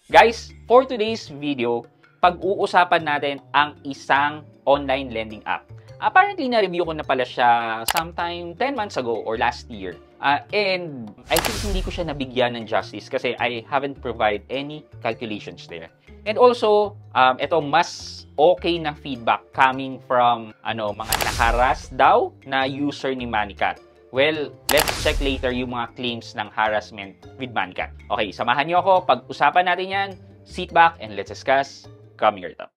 Guys, for today's video, pag-uusapan natin ang isang online lending app. Apparently, na-review ko na pala siya sometime 10 months ago or last year. And I think hindi ko siya nabigyan ng justice kasi I haven't provided any calculations there. And also, ito mas okay na feedback coming from mga nakaras daw na user ni Manicat. Well, let's check later yung mga claims ng harassment with Manicat. Okay, samahan niyo ako. Pag-usapan natin yan, sit back and let's discuss coming right up.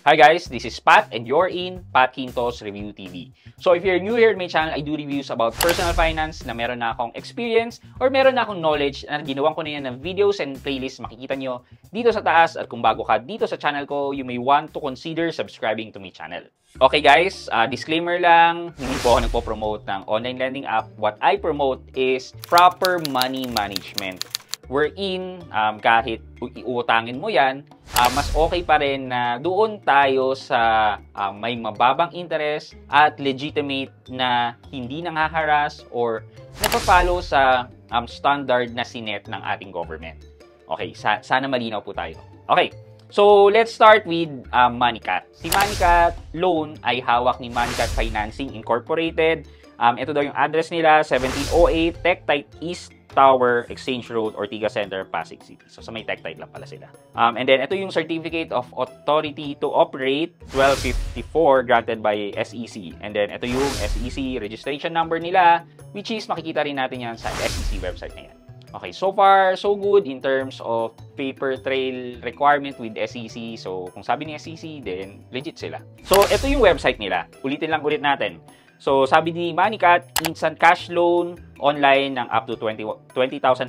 Hi guys, this is Pat and you're in Pat Quintos Review TV. So if you're new here in my channel, I do reviews about personal finance na meron na akong experience or meron na akong knowledge na ginawan ko na yan ng videos and playlists makikita nyo dito sa taas. At kung bago ka dito sa channel ko, you may want to consider subscribing to my channel. Okay guys, disclaimer lang, hindi po ako nagpo-promote ng online lending app. What I promote is proper money management. Wherein, kahit iutangin mo yan, mas okay pa rin na doon tayo sa may mababang interest at legitimate na hindi nanghaharas or nagpa-follow sa standard na sinet ng ating government. Okay, sana malinaw po tayo. Okay, so let's start with Manicat. Si Manicat Loan ay hawak ni Manicat Financing Incorporated. Ito daw yung address nila, 1708 Tektite East Tower, Exchange Road, Ortigas Center, Pasig City. So, sa may Tektite lang pala sila. And then, ito yung Certificate of Authority to Operate 1254 granted by SEC. And then, ito yung SEC registration number nila, which is makikita rin natin yan sa SEC website na yan. Okay, so far, so good in terms of paper trail requirement with SEC. So, kung sabi ni SEC, then legit sila. So, ito yung website nila. Ulitin lang ulit natin. So, sabi ni Manicat, instant cash loan online ng up to 20,000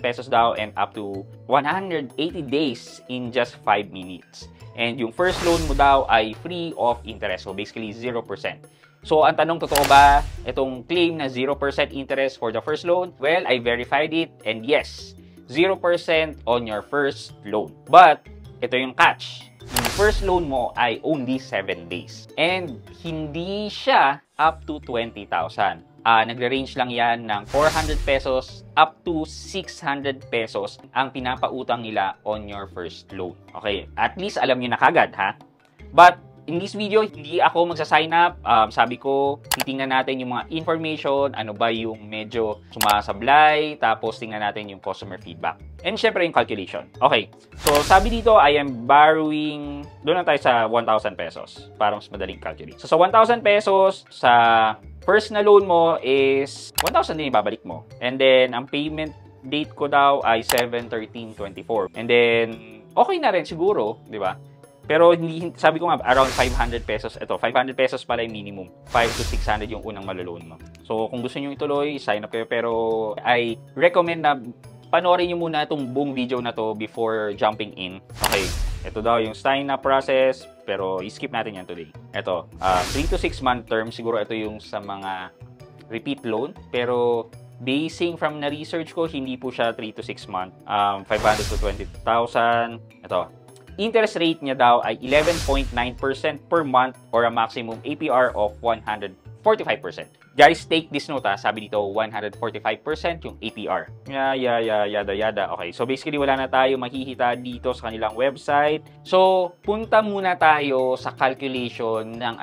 pesos daw and up to 180 days in just 5 minutes. And yung first loan mo daw ay free of interest. So, basically, 0%. So, ang tanong, totoo ba itong claim na 0% interest for the first loan? Well, I verified it and yes, 0% on your first loan. But, ito yung catch. Yung first loan mo ay only 7 days. And hindi siya up to 20,000. Nagre-range lang yan ng 400 pesos up to 600 pesos ang pinapautang nila on your first loan. Okay, at least alam nyo na kagad, ha? But in this video, hindi ako magsa-sign up. Sabi ko, titingnan natin yung mga information, ano ba yung medyo sumasablay, tapos tingnan natin yung customer feedback. And syempre yung calculation. Okay, so sabi dito, I am borrowing, doon lang tayo sa 1,000 pesos para mas madaling calculate. So sa 1,000 pesos, sa first na loan mo is 1,000 din ibabalik mo. And then, ang payment date ko daw ay 7/13/24. And then, okay na rin siguro, di ba? Pero hindi, sabi ko nga, around 500 pesos. Ito, 500 pesos pala yung minimum. 5 to 600 yung unang maloloan mo. So, kung gusto nyo ituloy, sign up kayo. Pero, I recommend na panoorin nyo muna itong buong video na to before jumping in. Okay, ito daw yung sign up process. Pero, i-skip natin yan today. Ito, 3 to 6 month term. Siguro ito yung sa mga repeat loan. Pero, basing from na research ko, hindi po siya 3 to 6 month. 500 to 20,000. Ito, interest rate niya daw ay 11.9% per month or a maximum APR of 145%. Guys, take this note ha. Sabi dito, 145% yung APR. Yada. Okay, so basically wala na tayo makikita dito sa kanilang website. So, punta muna tayo sa calculation ng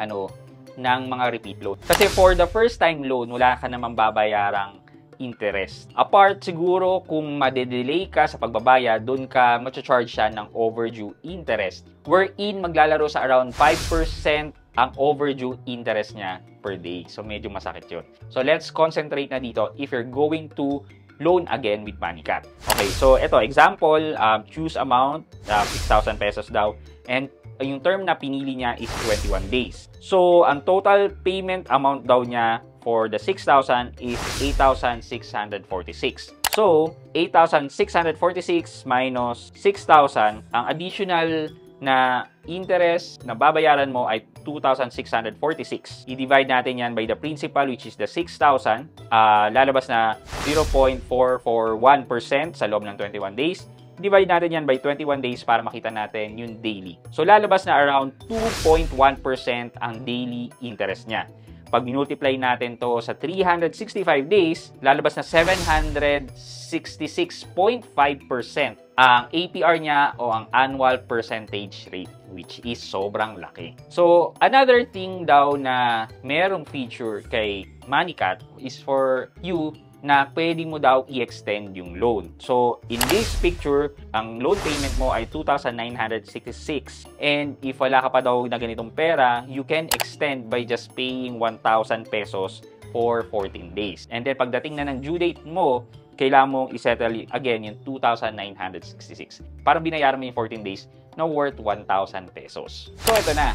ng mga repeat loan. Kasi for the first time loan, wala ka namang babayarang interest. Apart siguro kung madedelay ka sa pagbabayad, doon ka ma-charge siya ng overdue interest. Wherein maglalaro sa around 5% ang overdue interest niya per day. So medyo masakit yun. So let's concentrate na dito if you're going to loan again with Manicat. Okay, so ito, example, choose amount, 6,000 pesos daw. And yung term na pinili niya is 21 days. So ang total payment amount daw niya for the 6,000 is 8,646. So, 8,646 minus 6,000, ang additional na interest na babayaran mo ay 2,646. I-divide natin yan by the principal, which is the 6,000. Lalabas na 0.441% sa loob ng 21 days. Divide natin yan by 21 days para makita natin yung daily. So, lalabas na around 2.1% ang daily interest niya. pag multiply natin to sa 365 days, lalabas na 766.5% ang APR niya o ang annual percentage rate, which is sobrang laki. So, another thing daw na merong feature kay MoneyCat is for you na pwede mo daw i-extend yung loan. So, in this picture, ang loan payment mo ay 2,966. And if wala ka pa daw na ganitong pera, you can extend by just paying 1,000 pesos for 14 days. And then, pagdating na ng due date mo, kailangan mong isettle again yung 2,966. Parang binayaran mo yung 14 days na worth 1,000 pesos. So, ito na.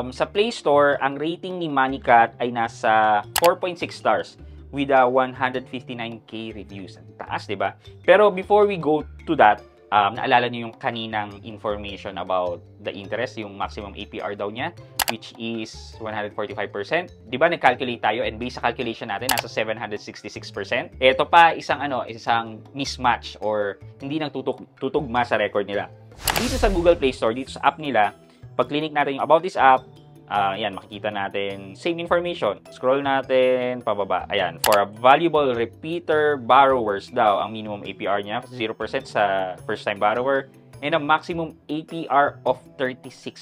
Sa Play Store, ang rating ni MoneyCat ay nasa 4.6 stars with 159k reviews. Taas, di ba? Pero before we go to that, naalala niyo yung kaninang information about the interest, yung maximum APR daw niya, which is 145%. Di ba, nag-calculate tayo and based sa calculation natin, nasa 766%. Ito pa, isang mismatch or hindi nang tutugma sa record nila. Dito sa Google Play Store, dito sa app nila, pag click natin yung About This App, yan, makikita natin same information. Scroll natin pababa. Ayan, for a valuable repeater borrowers daw, ang minimum APR niya 0% sa first time borrower and a maximum APR of 36%.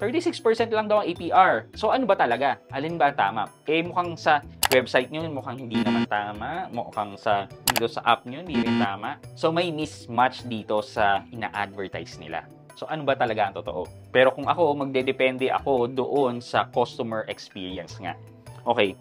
36% lang daw ang APR. So ano ba talaga? Alin ba tama? Mukhang sa website nyo, mukhang hindi naman tama. Mukhang dito sa app nyo, hindi rin tama. So may mismatch dito sa ina-advertise nila. So, ano ba talaga ang totoo? Pero kung ako, magdedepende ako doon sa customer experience nga. Okay,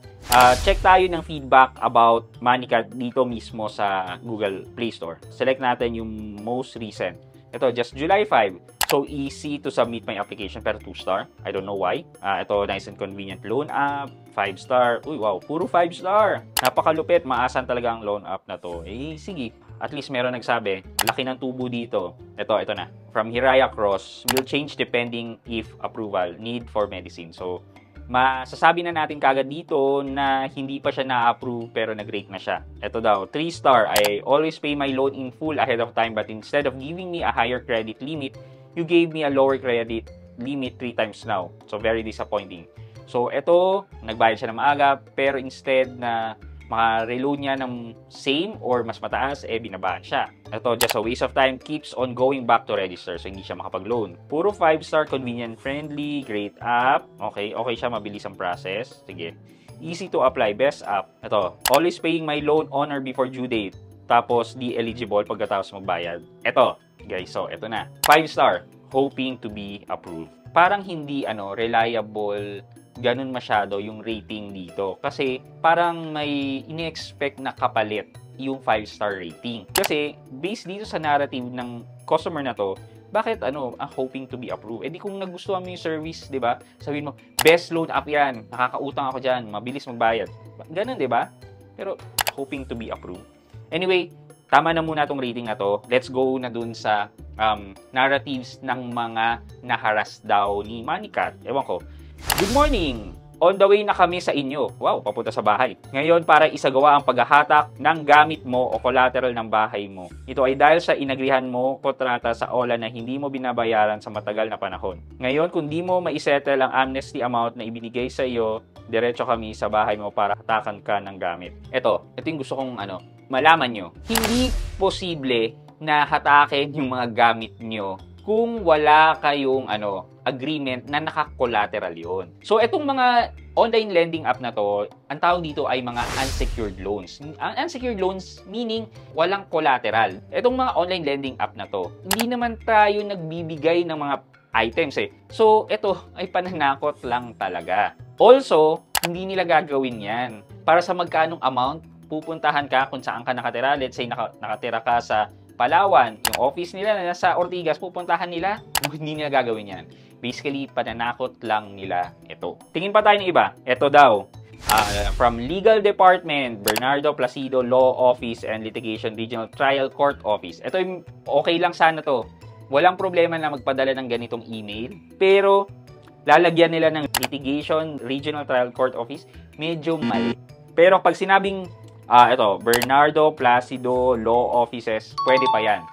check tayo ng feedback about MoneyCat dito mismo sa Google Play Store. Select natin yung most recent. Ito, just July 5. So, easy to submit my application pero 2-star. I don't know why. Ito, nice and convenient loan app. 5-star. Uy, wow, puro 5-star. Napakalupit. Maasan talaga ang loan app na to. Sige. At least meron nagsabi, laki ng tubo dito. Ito na. From Hiraya Cross, will change depending if approval, need for medicine. So, masasabi na natin kagad dito na hindi pa siya na-approve pero nag-rate na siya. Ito daw, 3-star. I always pay my loan in full ahead of time but instead of giving me a higher credit limit, you gave me a lower credit limit 3 times now. So, very disappointing. So, ito, nagbayad siya ng maaga pero instead na maka-reload niya ng same or mas mataas, binabaan siya. Ito, just a waste of time, keeps on going back to register. So, hindi siya makapag-loan. Puro 5-star, convenient, friendly, great app. Okay siya, mabilis ang process. Sige. Easy to apply, best app. Ito, always paying my loan on or before due date. Tapos, di eligible pagkatapos magbayad. Ito, guys, so, ito na. 5-star, hoping to be approved. Parang hindi, reliable ganun masyado yung rating dito. Kasi parang may ini-expect na kapalit yung 5-star rating. Kasi based dito sa narrative ng customer na to, bakit hoping to be approved? Di kung nagustuhan mo yung service, di ba? Sabihin mo, best loan app yan, nakakautang ako dyan, mabilis magbayad. Ganun, di ba? Pero hoping to be approved. Anyway, tama na muna tong rating na to. Let's go na dun sa narratives ng mga naharas daw ni MoneyCat. Ewan ko. Good morning! On the way na kami sa inyo. Wow, papunta sa bahay. Ngayon, para isagawa ang paghahatak ng gamit mo o collateral ng bahay mo. Ito ay dahil sa inagrihan mo kontrata sa OLA na hindi mo binabayaran sa matagal na panahon. Ngayon, kung di mo maisettle ang amnesty amount na ibinigay sa iyo, diretso kami sa bahay mo para hatakan ka ng gamit. Ito yung gusto kong malaman nyo. Hindi posible na hatakin yung mga gamit nyo kung wala kayong agreement na naka-collateral yun. So, itong mga online lending app na to, ang tawag dito ay mga unsecured loans. Ang unsecured loans, meaning walang collateral. Itong mga online lending app na to, hindi naman tayo nagbibigay ng mga items So, ito ay pananakot lang talaga. Also, hindi nila gagawin yan. Para sa magkanong amount, pupuntahan ka kung saan ka nakatira. Let's say, nakatira ka sa Palawan, yung office nila na nasa Ortigas, pupuntahan nila, hindi nila gagawin yan. Basically, pananakot lang nila ito. Tingin pa tayo ng iba. Ito daw, from Legal Department, Bernardo Placido Law Office and Litigation Regional Trial Court Office. Ito yung okay lang sana to. Walang problema na magpadala ng ganitong email. Pero, lalagyan nila ng Litigation Regional Trial Court Office, medyo mali. Pero pag sinabing Bernardo Placido Law Offices, pwede pa yan.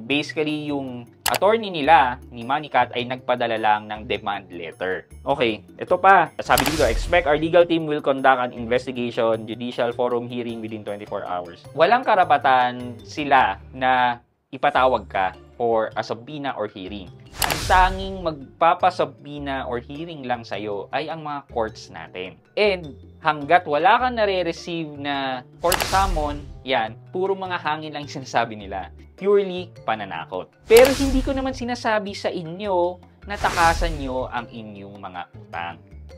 Basically, yung attorney nila ni Manicat ay nagpadala lang ng demand letter. Okay, ito pa. Sabi dito, expect our legal team will conduct an investigation, judicial forum hearing within 24 hours. Walang karapatan sila na ipatawag ka for a subpoena or hearing. Ang tanging magpapasubpoena or hearing lang sa'yo ay ang mga courts natin. And hanggat wala kang nare-receive na court summon, yan, puro mga hangin lang yung sinasabi nila. Purely pananakot. Pero hindi ko naman sinasabi sa inyo na takasan nyo ang inyong mga utang.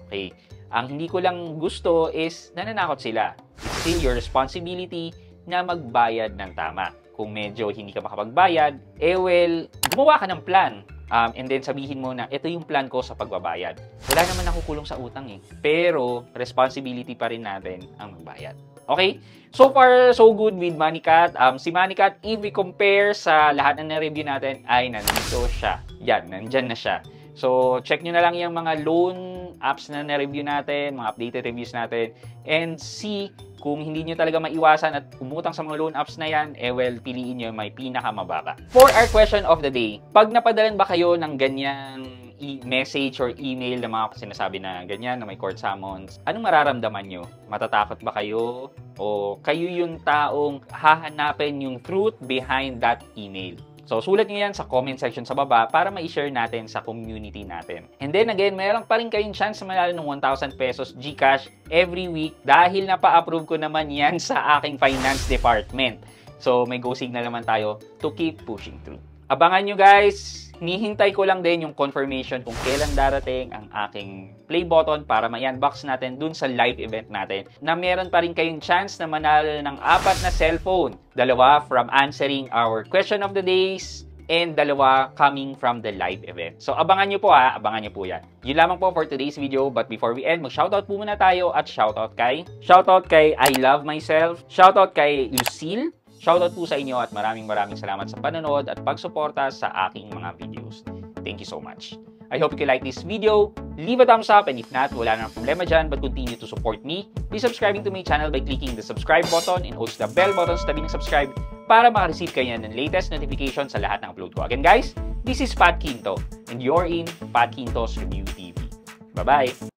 Okay? Ang hindi ko lang gusto is nananakot sila. It's still your responsibility na magbayad ng tama. Kung medyo hindi ka makapagbayad, gumawa ka ng plan. And then sabihin mo na, ito yung plan ko sa pagbabayad. Wala naman nakukulong sa utang eh. Pero, responsibility pa rin natin ang magbayad. Okay? So far, so good with Manicat. Si Manicat, if we compare sa lahat na na-review natin, ay nandito siya. Yan, nandyan na siya. So, check nyo na lang yung mga loan apps na na-review natin, mga updated reviews natin, and see kung hindi nyo talaga maiwasan at umutang sa mga loan apps na yan, piliin nyo may pinakamababa. For our question of the day, pag napadalan ba kayo ng ganyang message or email na mga sinasabi na ganyan, na may court summons, anong mararamdaman nyo? Matatakot ba kayo? O kayo yung taong hahanapin yung truth behind that email? So, sulat nyo yan sa comment section sa baba para ma-share natin sa community natin. And then again, meron pa rin kayong chance na manalo ng 1,000 pesos GCash every week dahil napa-approve ko naman yan sa aking finance department. So, may go signal naman tayo to keep pushing through. Abangan nyo guys! Nihintay ko lang din yung confirmation kung kailan darating ang aking play button para ma-unbox natin dun sa live event natin na meron pa rin kayong chance na manalo ng 4 na cellphone. 2 from answering our question of the days and 2 coming from the live event. So abangan nyo po abangan nyo po yan. Yun lamang po for today's video, but before we end, mag-shoutout po muna tayo at shoutout kay I Love Myself, shoutout kay Lucille, shoutout po sa inyo at maraming salamat sa panonood at pagsuporta sa aking mga videos. Thank you so much. I hope you like this video. Leave a thumbs up, and if not, wala nang problema dyan, but continue to support me. Please subscribing to my channel by clicking the subscribe button and also the bell button sa tabi ng subscribe para makareceive kayo ng latest notification sa lahat ng upload ko. Again guys, this is Pat Quinto and you're in Pat Quinto's Review TV. Bye-bye!